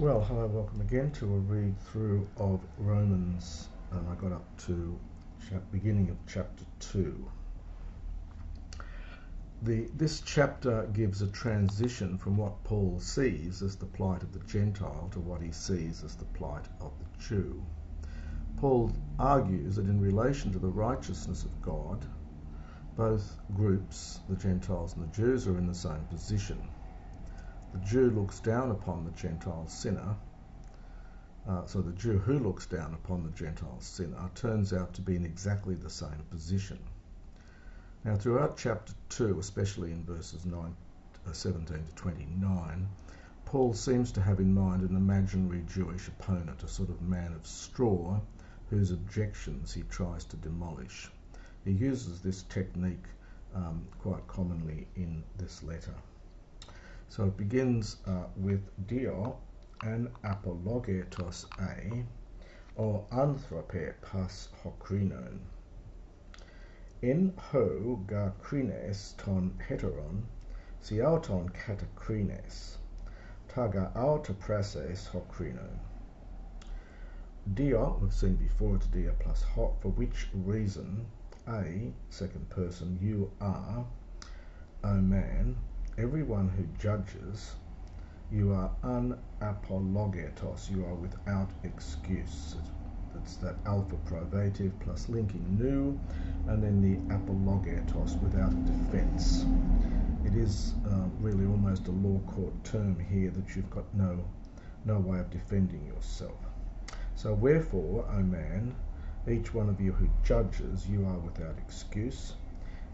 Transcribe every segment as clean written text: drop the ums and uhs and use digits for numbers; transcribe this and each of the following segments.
Well, hello, welcome again to a read through of Romans, and I got up to beginning of chapter 2. This chapter gives a transition from what Paul sees as the plight of the Gentile to what he sees as the plight of the Jew. Paul argues that in relation to the righteousness of God, both groups, the Gentiles and the Jews, are in the same position. The Jew looks down upon the Gentile sinner. So the Jew who looks down upon the Gentile sinner turns out to be in exactly the same position. Now, throughout chapter 2, especially in verses 17 to 29, Paul seems to have in mind an imaginary Jewish opponent, a sort of man of straw whose objections he tries to demolish. He uses this technique quite commonly in this letter. So it begins with Dio an apologetos o anthrope pas hokrinon. En ho ga krines ton heteron, si auton katakrines, taga auta prases hokrinon. Dio, we've seen before, it's dia plus hot, for which reason, second person, you are, O man, everyone who judges, you are unapologetos, you are without excuse. That's that alpha privative plus linking new, and then the apologetos, without defense. It is really almost a law court term here that you've got no way of defending yourself. So wherefore, O man, each one of you who judges, you are without excuse.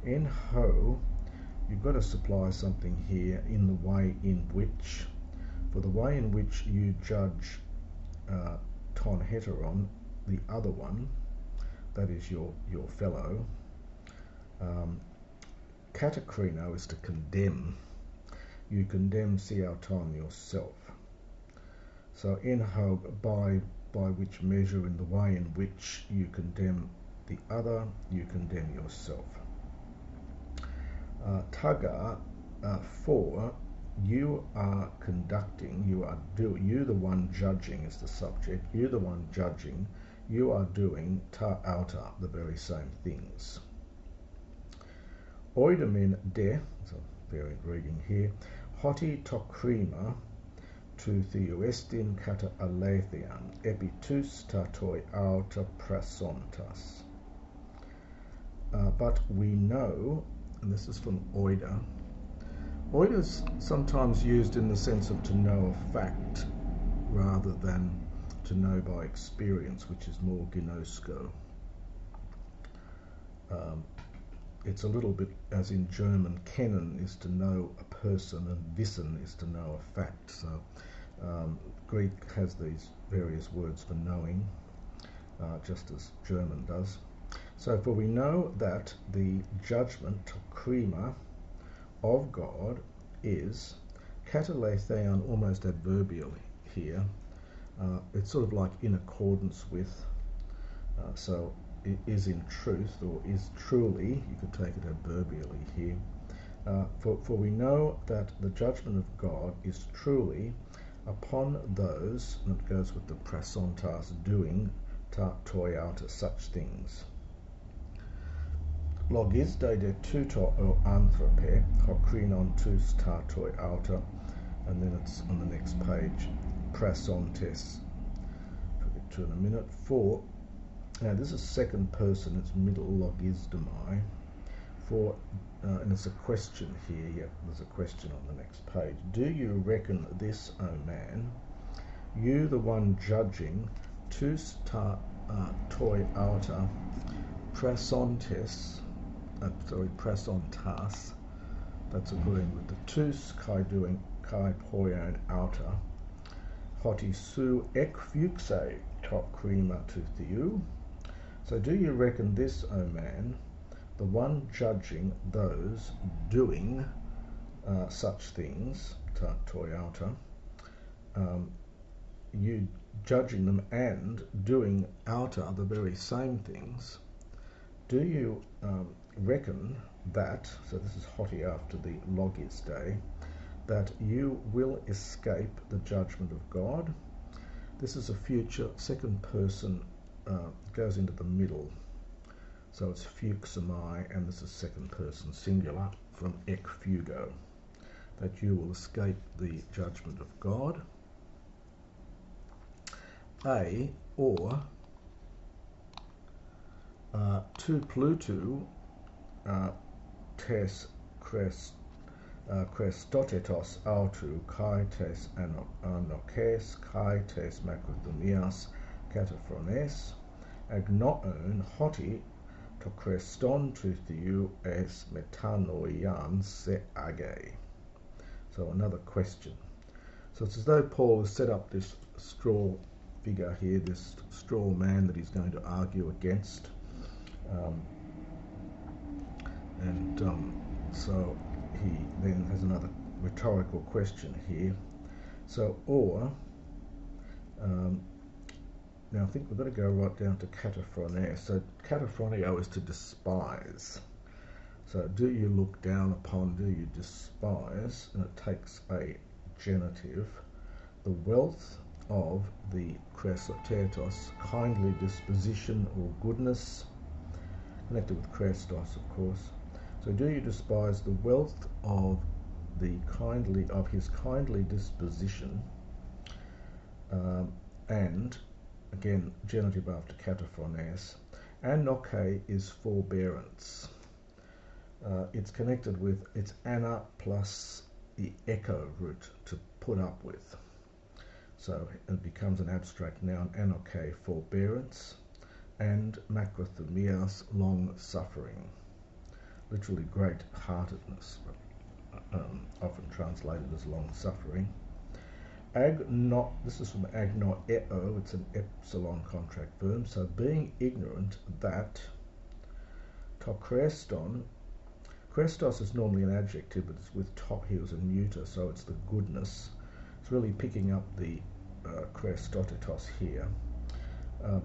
En ho, you've got to supply something here in the way in which, for the way in which you judge ton heteron, the other one, that is your fellow. Katakrino is to condemn. You condemn siauton yourself. So in ho, by which measure, in the way in which you condemn the other, you condemn yourself. Taga, for you are conducting, you the one judging is the subject, you the one judging, you are doing ta outa, the very same things. Oidamin de, it's a variant reading here, hoti tokrima tu theoestin kata alethian, epitus tatoi auta prasontas. But we know, and this is from oida. Oida is sometimes used in the sense of to know a fact rather than to know by experience, which is more gnosko. It's a little bit as in German, kennen is to know a person and wissen is to know a fact. So Greek has these various words for knowing, just as German does. So for we know that the judgment, tokrima, of God is kataletheon, almost adverbial here. It's sort of like in accordance with, so it is in truth, or is truly, you could take it adverbially here. For we know that the judgment of God is truly upon those, and it goes with the prasontas, doing ta toiata, such things. Logisde de tuto o anthrope, hokrinon tus ta toiata, and then it's on the next page, prasontes. I'll get to in a minute. For, now this is second person, it's middle, logisdomai. For, and it's a question here, yep, there's a question on the next page. Do you reckon this, O man, you the one judging, tus ta toiata, prasontes, prasontas, that's agreeing with the tus, kai doing, kai poion outer, hoti su ek fuxe tokrima to theou. So do you reckon this, O man, the one judging those doing such things, ta toiata, you judging them and doing outer, the very same things, do you reckon that, so this is hoti after the logis day, that you will escape the judgment of God. This is a future second person, goes into the middle. So it's fuxamai, and this is second person singular from ek fugo, that you will escape the judgment of God. Or tu plutu tes krestotetos autu kai tes anokes kai tes makrothemias kataphrones agnoon hoti to kreston to theou es metanoian se age. So another question. So it's as though Paul has set up this straw figure here, this straw man that he's going to argue against. So he then has another rhetorical question here. So, now I think we've got to go right down to kataphroneo. So kataphroneo is to despise. So do you look down upon, do you despise, and it takes a genitive, the wealth of the kresotetos, kindly disposition or goodness, connected with Christos, of course. So do you despise the wealth of his kindly disposition, and again genitive after kataphrones, and noke is forbearance. It's connected with, it's ana plus the echo root, to put up with. So it becomes an abstract noun, anoke, forbearance, and makrothemias, long suffering. Literally great heartedness, but often translated as long suffering. This is from agnoeo, it's an epsilon contract verb, so being ignorant that, to kreston, krestos is normally an adjective, but it's with top, he was a neuter, so it's the goodness. It's really picking up the krestotetos here.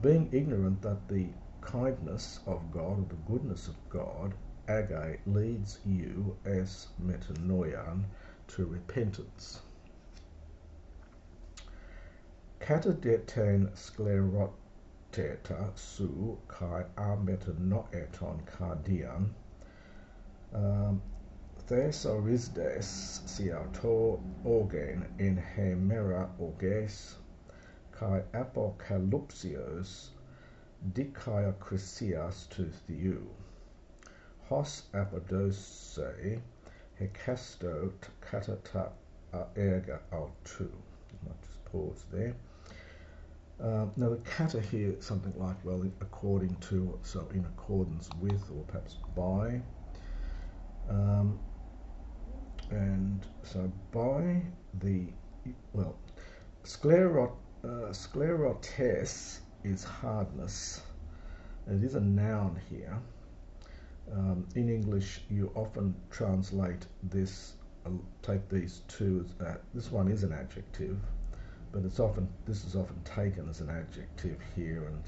Being ignorant that the kindness of God, or the goodness of God, age, leads you as metanoian, to repentance. Katadeten skleroteta su kai ametanoeton kardian thesaurides siauto organ in hemera orges kai apocalypsios dikaia chrysias to theou hos apodose hekasto katata erga autu. I'll just pause there. Now the kata here is something like, well, according to, so in accordance with, or perhaps by. And so by the, well, sclerotes is hardness. It is a noun here. In English, you often translate this, take these two, this one is an adjective, but this is often taken as an adjective here and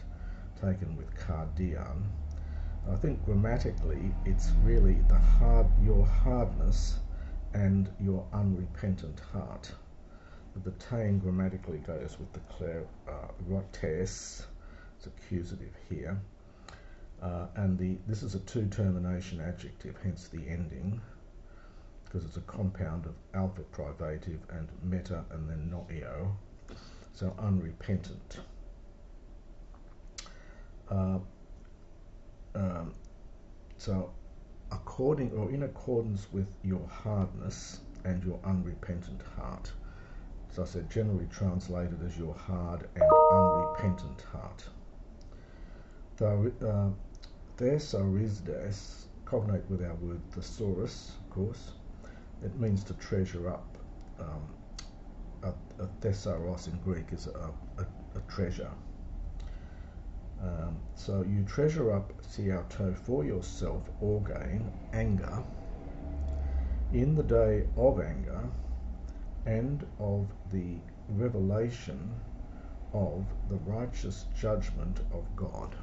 taken with kardian. I think grammatically it's really your hardness and your unrepentant heart. But the tane grammatically goes with the rotes, it's accusative here. And this is a two-termination adjective, hence the ending, because it's a compound of alpha privative and meta and then noeo, so unrepentant. So according or in accordance with your hardness and your unrepentant heart. So I said generally translated as your hard and unrepentant heart. Thesaurides, cognate with our word thesaurus, of course. It means to treasure up. A thesauros in Greek is a treasure. So you treasure up siauto for yourself, orgain, anger, in the day of anger and of the revelation of the righteous judgment of God.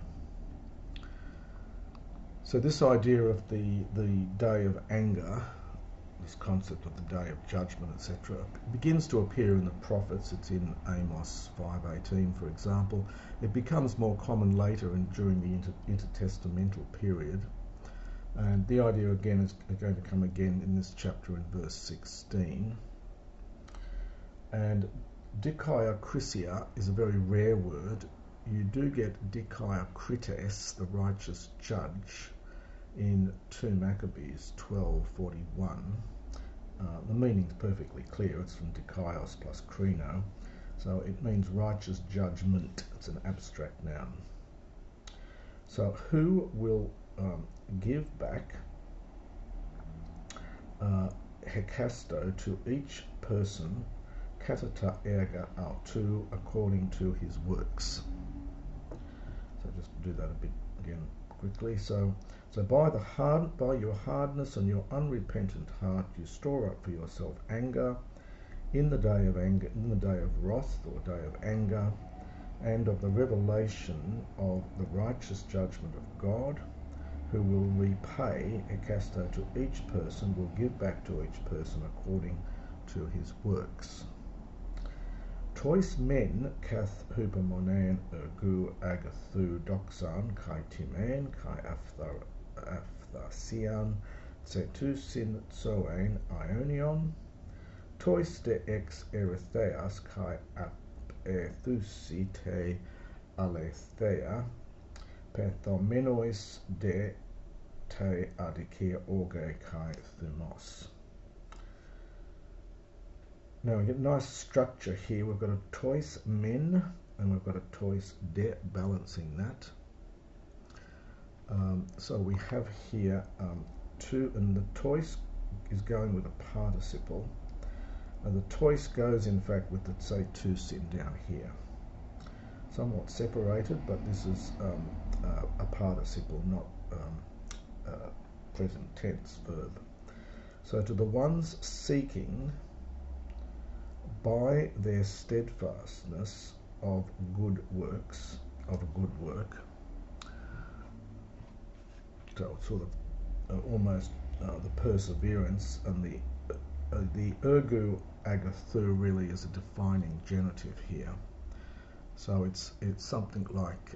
So this idea of the day of anger, this concept of the day of judgment, etc., begins to appear in the prophets. It's in Amos 5:18, for example. It becomes more common later and during the intertestamental period. And the idea again is going to come again in this chapter in verse 16. And dikaiokritia is a very rare word. You do get dikaiokrites, the righteous judge, in 2 Maccabees 12:41. The meaning's perfectly clear. It's from dikaios plus krino, so it means righteous judgment. It's an abstract noun. So who will give back hekasto to each person, katata erga autu, according to his works. So just do that a bit again quickly. So by your hardness and your unrepentant heart, you store up for yourself anger in the day of anger, in the day of wrath or day of anger, and of the revelation of the righteous judgment of God, who will repay ekasto to each person, will give back to each person according to his works. Tois men kath hupamonan ergu agathu doxan kai timen kai afthasian setusin zoan ionion, tois de ex erytheas kai apethusi te alethea, Pethomenois de te adikia orge kai thumos. Now we get a nice structure here. We've got a tois men and we've got a tois de balancing that. So we have here two, and the tois is going with a participle. And the tois goes in fact with the say tusin down here. Somewhat separated, but this is a participle, not present tense verb. So to the ones seeking by their steadfastness of good works, of a good work, so sort of almost the perseverance, and the ergu agathu really is a defining genitive here. So it's something like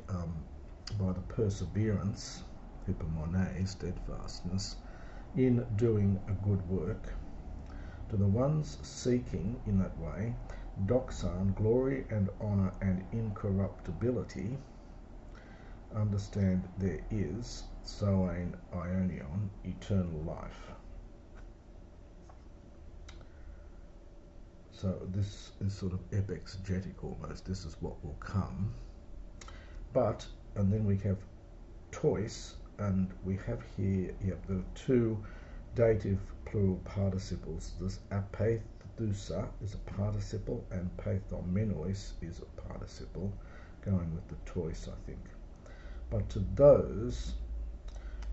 by the perseverance, hypomone, steadfastness, in doing a good work, to the ones seeking in that way, doxan, glory and honour and incorruptibility, understand there is, zoan ionion, eternal life. So this is sort of epexegetic almost. This is what will come. But, and then we have tois, and we have here, the two dative plural participles. This apethusa is a participle, and pathomenois is a participle, going with the tois, I think. But to those,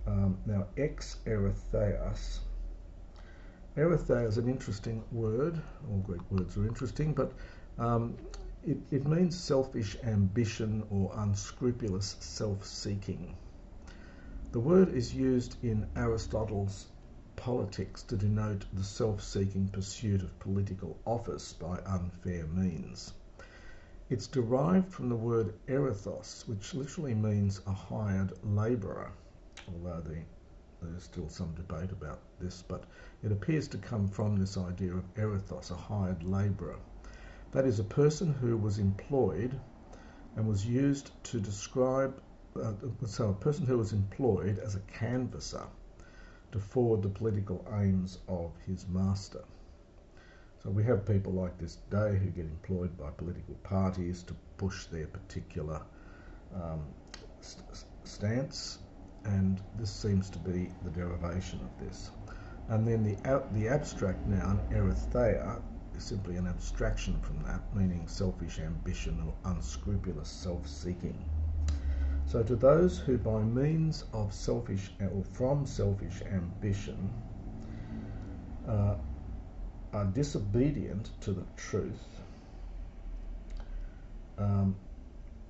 now ex erytheas. Erythea is an interesting word. All Greek words are interesting, but it means selfish ambition or unscrupulous self-seeking. The word is used in Aristotle's Politics to denote the self-seeking pursuit of political office by unfair means. It's derived from the word erithos, which literally means a hired labourer, although there's still some debate about this, but it appears to come from this idea of erithos, a hired labourer. That is, a person who was employed and was used to describe, so a person who was employed as a canvasser to forward the political aims of his master. So we have people like this day who get employed by political parties to push their particular stance, and this seems to be the derivation of this. And then the abstract noun erythea is simply an abstraction from that, meaning selfish ambition or unscrupulous self-seeking. So to those who by means of selfish or from selfish ambition are disobedient to the truth,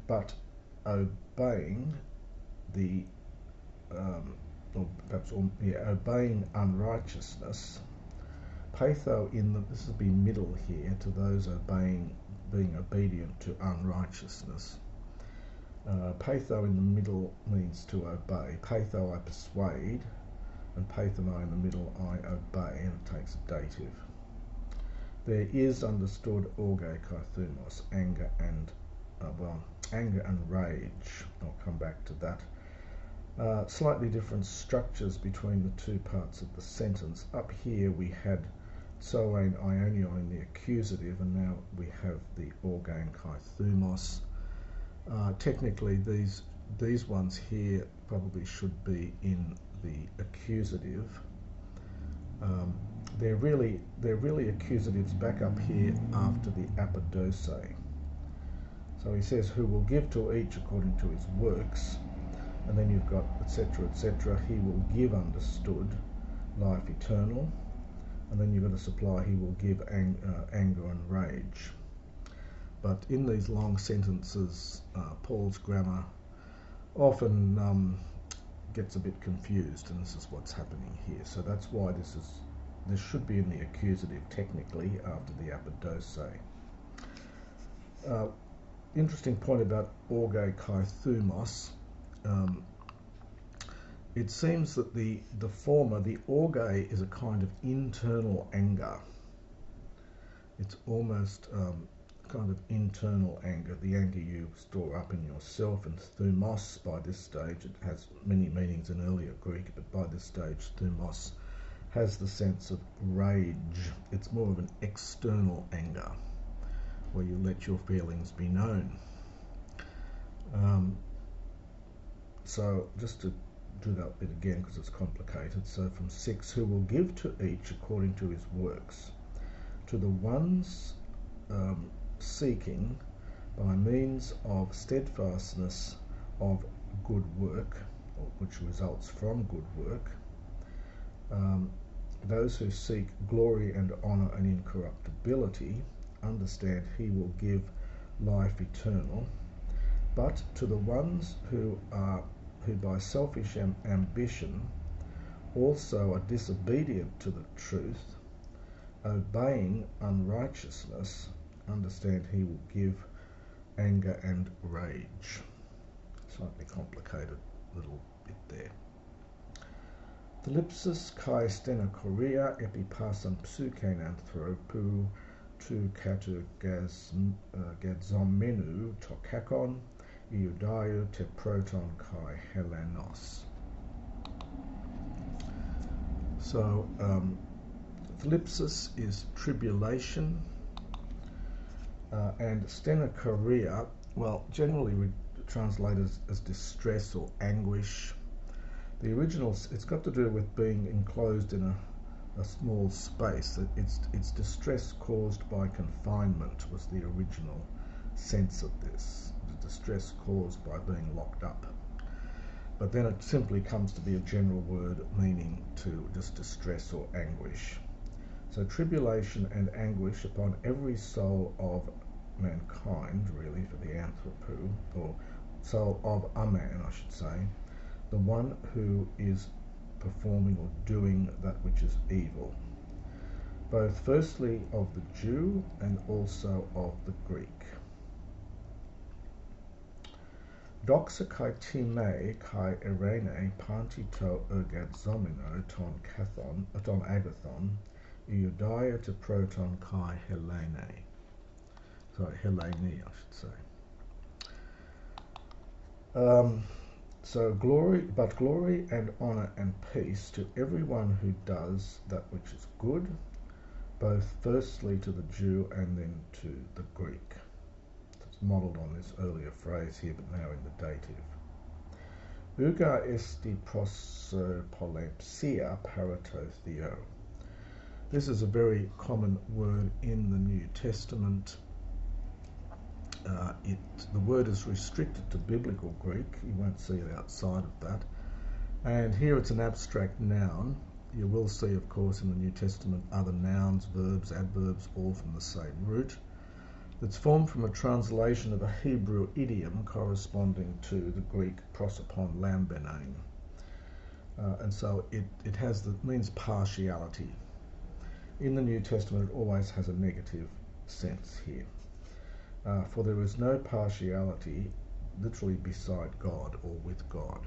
but obeying obeying unrighteousness, Patho this would be middle here, to those being obedient to unrighteousness. Patho in the middle means to obey. Patho, I persuade, and pathomai in the middle, I obey, and it takes a dative. There is understood orge kai thumos, anger and rage. I'll come back to that. Slightly different structures between the two parts of the sentence. Up here we had soein ionion in the accusative, and now we have the orgain kai thumos. Technically, these ones here probably should be in the accusative. They're really accusatives back up here after the apodose. So he says, who will give to each according to his works, and then you've got etc., etc. He will give, understood, life eternal, and then you've got to supply, he will give anger and rage. But in these long sentences, Paul's grammar often gets a bit confused, and this is what's happening here. So that's why this should be in the accusative technically after the apodose. Interesting point about orge kai thumos. It seems that the former, the orge, is a kind of internal anger. It's almost kind of internal anger, the anger you store up in yourself. And thumos, by this stage, it has many meanings in earlier Greek, but by this stage thumos has the sense of rage. It's more of an external anger, where you let your feelings be known. So just to do that bit again, because it's complicated. So from 6, who will give to each according to his works, to the ones seeking by means of steadfastness of good work, which results from good work, those who seek glory and honour and incorruptibility, understand he will give life eternal. But to the ones who by selfish ambition also are disobedient to the truth, obeying unrighteousness, understand he will give anger and rage. Slightly complicated little bit there. Thlipsis kai stenochoria epipasam psukein anthropou tu katu gadzomenu tokakon iudaiou te proton kai helenos. So thlipsis is tribulation, and stenochoria, well, generally we translate as distress or anguish. The original, it's got to do with being enclosed in a small space. It's distress caused by confinement was the original sense of this. The distress caused by being locked up. But then it simply comes to be a general word meaning to just distress or anguish. So tribulation and anguish upon every soul of mankind, really, for the anthropou, or soul of a man, I should say, the one who is performing or doing that which is evil, both firstly of the Jew and also of the Greek. Doxa kai time kai erene panti to ergadzomino ton kathon ton agathon iudaia to proton kai helene. Sorry, Helene, I should say. So glory and honour and peace to everyone who does that which is good, both firstly to the Jew and then to the Greek. It's modelled on this earlier phrase here, but now in the dative. Uga esti prosopolepsia paratotheo. This is a very common word in the New Testament. The word is restricted to biblical Greek. You won't see it outside of that. And here it's an abstract noun. You will see, of course, in the New Testament other nouns, verbs, adverbs, all from the same root. It's formed from a translation of a Hebrew idiom corresponding to the Greek prosopon lambenein. And so it means partiality. In the New Testament, it always has a negative sense here. For there is no partiality, literally beside God or with God.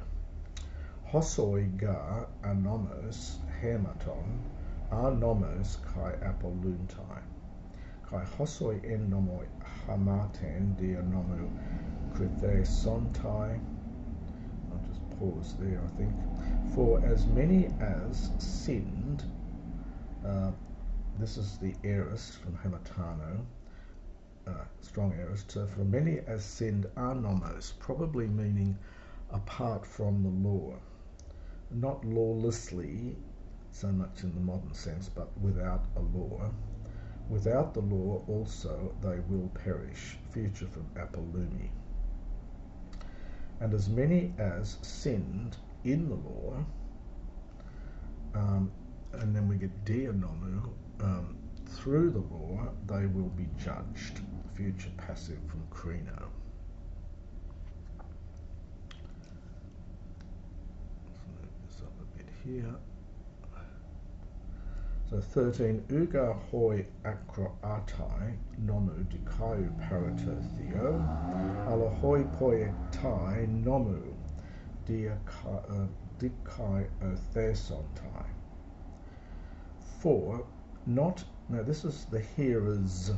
Hosoi ga anomos hematon, anomos kai apoluntai. Kai hosoi en nomoi hamaten dia nomu krithe sontai. I'll just pause there, I think. For as many as sinned, this is the aorist from Hamatano, strong aorist. So for many as sinned anomos, probably meaning apart from the law. Not lawlessly, so much in the modern sense, but without a law. Without the law also they will perish. Future from Apolumi. And as many as sinned in the law, and then we get dianomu, through the law they will be judged. Future passive from Crino. Here. So 13, Uga hoi acroatai nomu dikaiu paraterthio, ala hoi poietai nomu dikai othesontai. For, not, now this is the hearers,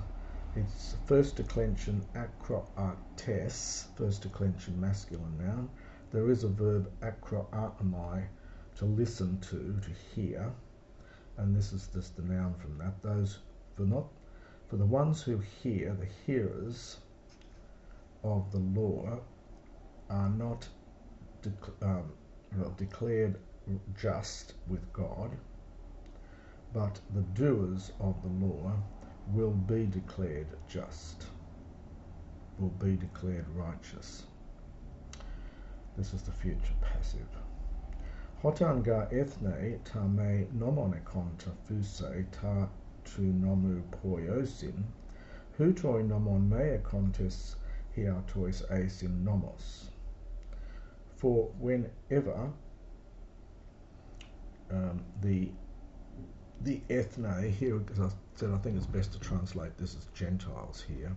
it's first declension acroates, first declension masculine noun. There is a verb acroatamai, to listen to hear, and this is just the noun from that. Those for the ones who hear, the hearers of the law are not declared just with God, but the doers of the law will be declared just, will be declared righteous. This is the future passive. Hotan ga ethne ta me nomonekon ta fuse ta tu nomu poiosin, hutoi nomon mea contes hiatois asin nomos. For whenever the ethne, here as I said, I think it's best to translate this as Gentiles here.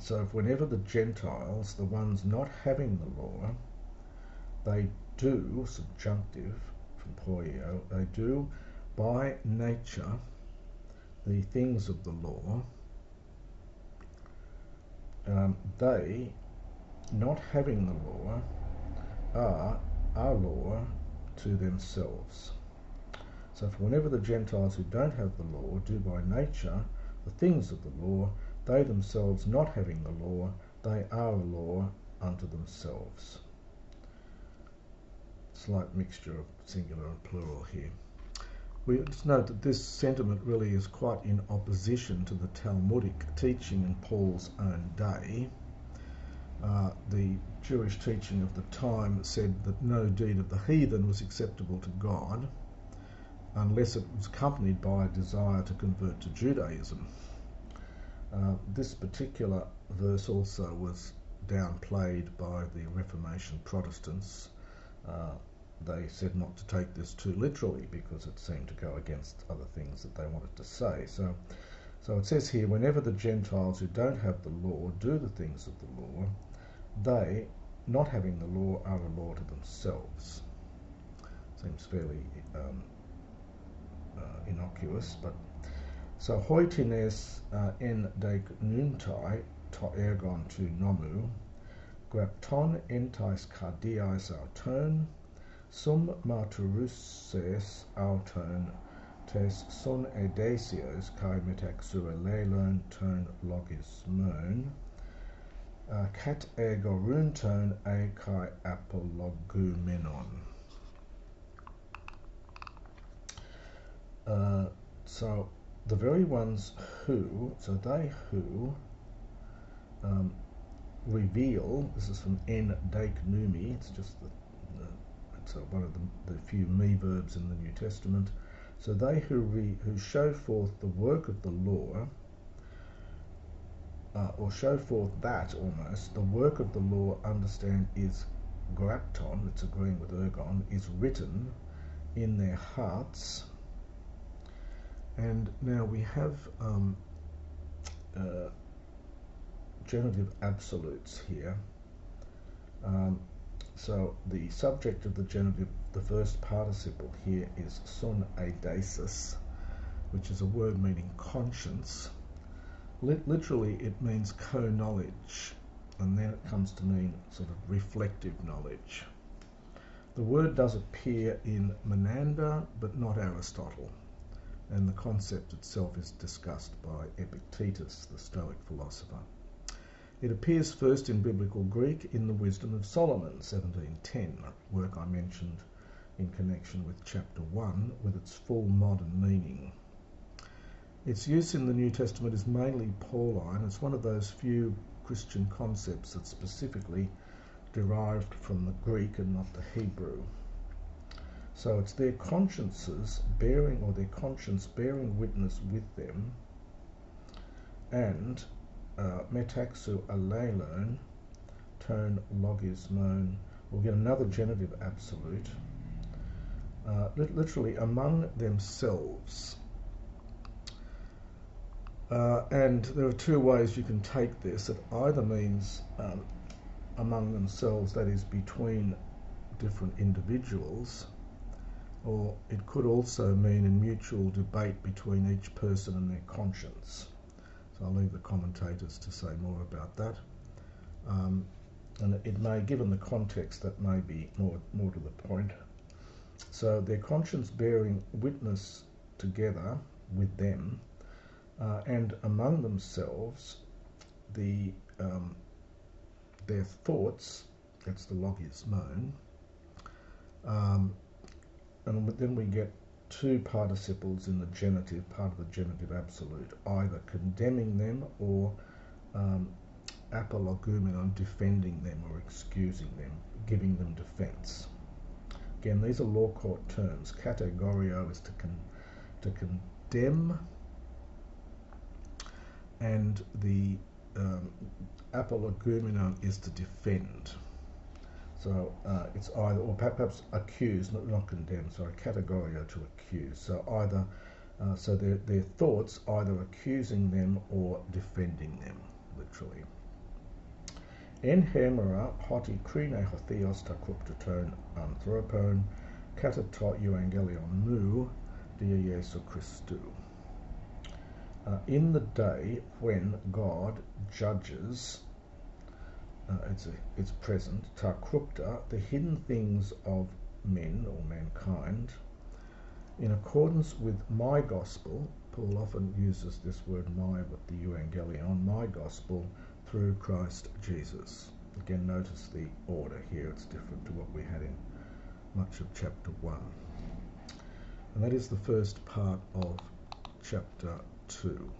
So whenever the Gentiles, the ones not having the law, they do, subjunctive from poio, they do by nature the things of the law, they, not having the law, are our law to themselves. So for whenever the Gentiles who don't have the law do by nature the things of the law, they themselves not having the law, they are a law unto themselves. Slight mixture of singular and plural here. We just note that this sentiment really is quite in opposition to the Talmudic teaching in Paul's own day. The Jewish teaching of the time said that no deed of the heathen was acceptable to God unless it was accompanied by a desire to convert to Judaism. This particular verse also was downplayed by the Reformation Protestants. They said not to take this too literally because it seemed to go against other things that they wanted to say. So it says here, whenever the Gentiles who don't have the law do the things of the law, they, not having the law, are a law to themselves. Seems fairly innocuous, but so hoitines en deik nuntai to ergon tu nomu, grapton entais cardiais auton, sum marturuses auton tes son edesios kai metaxurelelon ton logismon, cat ergorunton e kai apologumenon. So the very ones who, so they who reveal, this is from en deik numi, it's just it's one of the few me verbs in the New Testament. So they who show forth the work of the law, or show forth that almost, the work of the law, understand, is grapton, it's agreeing with ergon, is written in their hearts. And now we have genitive absolutes here. So the subject of the genitive, the first participle here, is son eidesis, which is a word meaning conscience. Literally it means co-knowledge, and then it comes to mean sort of reflective knowledge. The word does appear in Menander, but not Aristotle, and the concept itself is discussed by Epictetus, the Stoic philosopher. It appears first in biblical Greek in the Wisdom of Solomon, 1710, a work I mentioned in connection with chapter 1, with its full modern meaning. Its use in the New Testament is mainly Pauline. It's one of those few Christian concepts that's specifically derived from the Greek and not the Hebrew. So it's their consciences bearing, or their conscience bearing witness with them, and metaxu aleilon, tone logismon. We'll get another genitive absolute. Literally among themselves. And there are two ways you can take this. It either means among themselves, that is between different individuals, or it could also mean in mutual debate between each person and their conscience. So I'll leave the commentators to say more about that. And it may, given the context, that may be more to the point. So their conscience bearing witness together with them, and among themselves, their thoughts, that's the logismon, and then we get two participles in the genitive, part of the genitive absolute, either condemning them or apologumenon, defending them or excusing them, giving them defence. Again, these are law court terms. Categorio is to condemn, and the apologumenon is to defend. So it's either, or perhaps accuse, not condemn, sorry, categorio, to accuse. So either, so their thoughts either accusing them or defending them, literally. En hemera hoti krine hotheos ta kryptoton anthropon katatot euangelion mu dia Jesu Christu. In the day when God judges, it's present, ta krypta, the hidden things of men or mankind, in accordance with my gospel. Paul often uses this word my, but the euangelion, my gospel, through Christ Jesus. Again, notice the order here, it's different to what we had in much of chapter 1. And that is the first part of chapter 2.